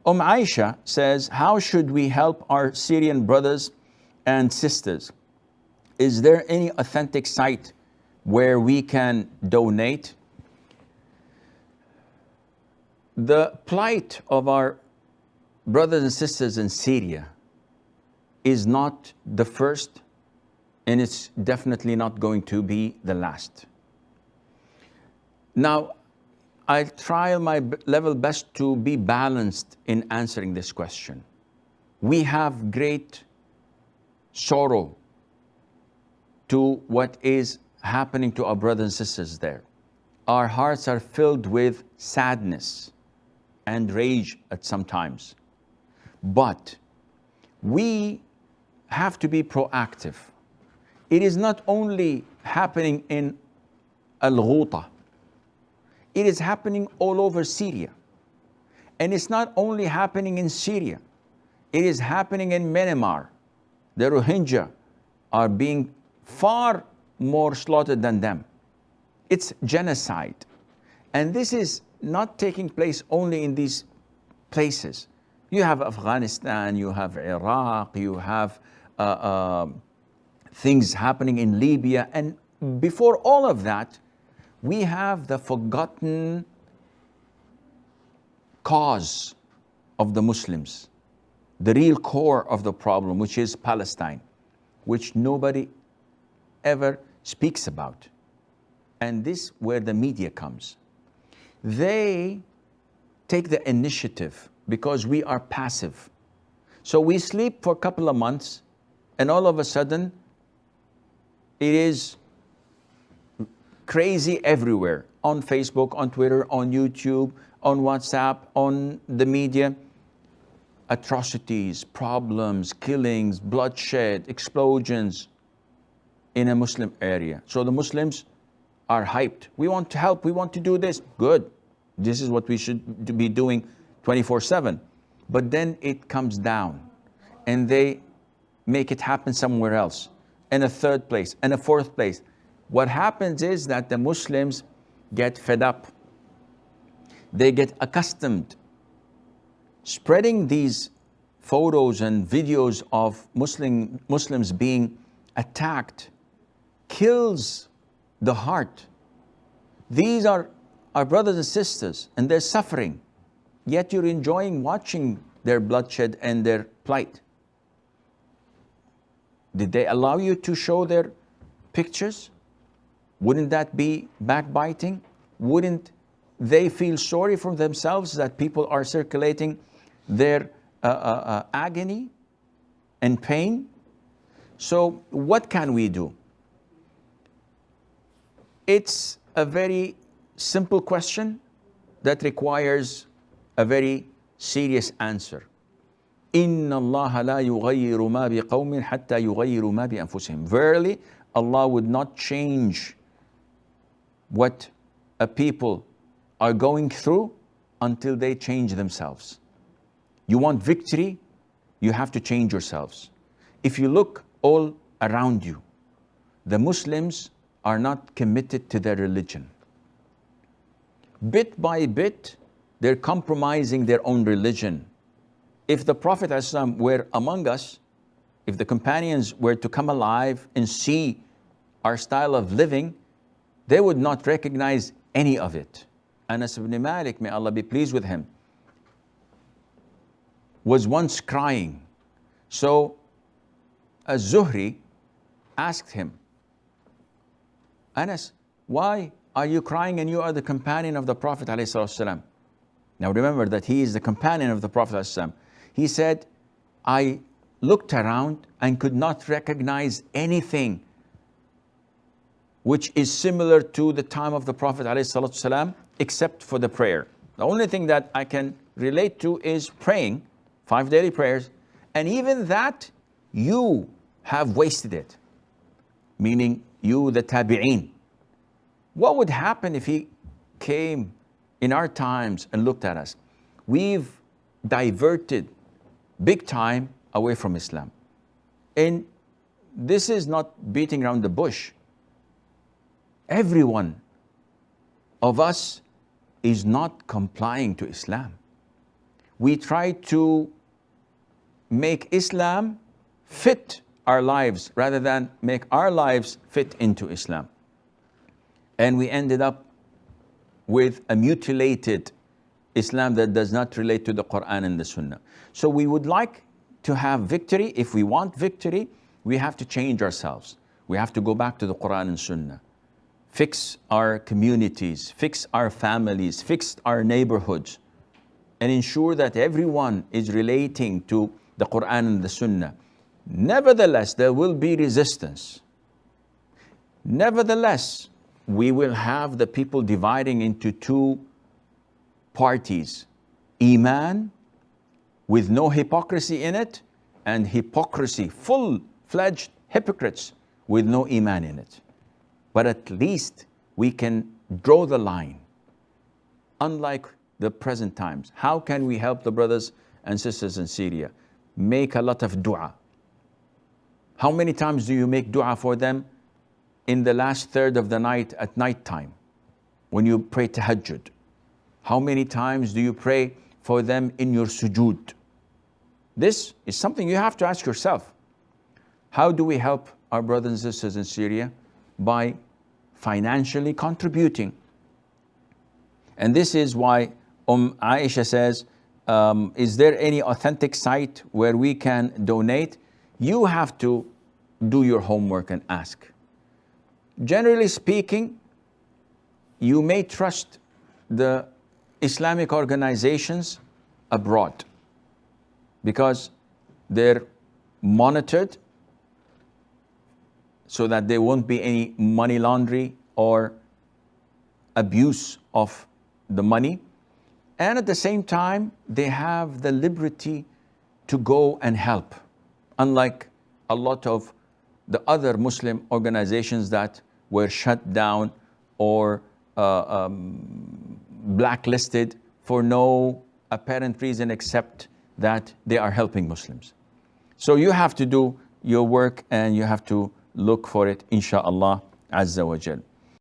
Aisha says, how should we help our Syrian brothers and sisters? Is there any authentic site where we can donate? The plight of our brothers and sisters in Syria is not the first, and it's definitely not going to be the last. Now, I try my level best to be balanced in answering this question. We have great sorrow to what is happening to our brothers and sisters there. Our hearts are filled with sadness and rage at some times. But we have to be proactive. It is not only happening in Al-Ghouta. It is happening all over Syria. And it's not only happening in Syria. It is happening in Myanmar. The Rohingya are being far more slaughtered than them. It's genocide. And this is not taking place only in these places. You have Afghanistan, you have Iraq, you have things happening in Libya. And before all of that, we have the forgotten cause of the Muslims, the real core of the problem, which is Palestine, which nobody ever speaks about. And this where the media comes. They take the initiative because we are passive. So we sleep for a couple of months, and all of a sudden, it is crazy everywhere, on Facebook, on Twitter, on YouTube, on WhatsApp, on the media. Atrocities, problems, killings, bloodshed, explosions in a Muslim area. So the Muslims are hyped. We want to help, we want to do this. Good. This is what we should be doing 24/7. But then it comes down and they make it happen somewhere else, in a third place, and a fourth place. What happens is that the Muslims get fed up. They get accustomed. Spreading these photos and videos of Muslims being attacked kills the heart. These are our brothers and sisters, and they're suffering. Yet you're enjoying watching their bloodshed and their plight. Did they allow you to show their pictures? Wouldn't that be backbiting? Wouldn't they feel sorry for themselves that people are circulating their agony and pain? So what can we do? It's a very simple question that requires a very serious answer. إِنَّ اللَّهَ لَا يُغَيِّرُ مَا بِقَوْمٍ حَتَّى يُغَيِّرُوا مَا بِأَنفُسِهِمْ. Verily, Allah would not change what a people are going through until they change themselves. You want victory, you have to change yourselves. If you look all around you, the Muslims are not committed to their religion. Bit by bit, they're compromising their own religion. If the Prophet ﷺ were among us, if the companions were to come alive and see our style of living, they would not recognize any of it. Anas ibn Malik, may Allah be pleased with him, was once crying. So Az-Zuhri asked him, Anas, why are you crying and you are the companion of the Prophet ﷺ? Now remember that he is the companion of the Prophet ﷺ. He said, I looked around and could not recognize anything which is similar to the time of the Prophet ﷺ, except for the prayer. The only thing that I can relate to is praying, 5 daily prayers, and even that, you have wasted it. Meaning, you, the tabi'een. What would happen if he came in our times and looked at us? We've diverted big time away from Islam. And this is not beating around the bush. Every one of us is not complying to Islam. we try to make Islam fit our lives rather than make our lives fit into Islam. And we ended up with a mutilated Islam that does not relate to the Quran and the Sunnah. So we would like to have victory. If we want victory, we have to change ourselves. We have to go back to the Quran and Sunnah. Fix our communities, fix our families, fix our neighborhoods, and ensure that everyone is relating to the Quran and the Sunnah. Nevertheless, there will be resistance. Nevertheless, we will have the people dividing into two parties. Iman, with no hypocrisy in it, and hypocrisy, full-fledged hypocrites with no Iman in it. But at least we can draw the line. Unlike the present times, how can we help the brothers and sisters in Syria? Make a lot of dua. How many times do you make dua for them in the last third of the night at night time when you pray tahajjud? How many times do you pray for them in your sujood? This is something you have to ask yourself. How do we help our brothers and sisters in Syria? By financially contributing. And this is why Aisha says, is there any authentic site where we can donate? You have to do your homework and ask. Generally speaking, you may trust the Islamic organizations abroad because they're monitored so that there won't be any money laundering or abuse of the money. And at the same time, they have the liberty to go and help, unlike a lot of the other Muslim organizations that were shut down or blacklisted for no apparent reason except that they are helping Muslims. So you have to do your work and you have to look for it, insha'Allah Azza wa Jal.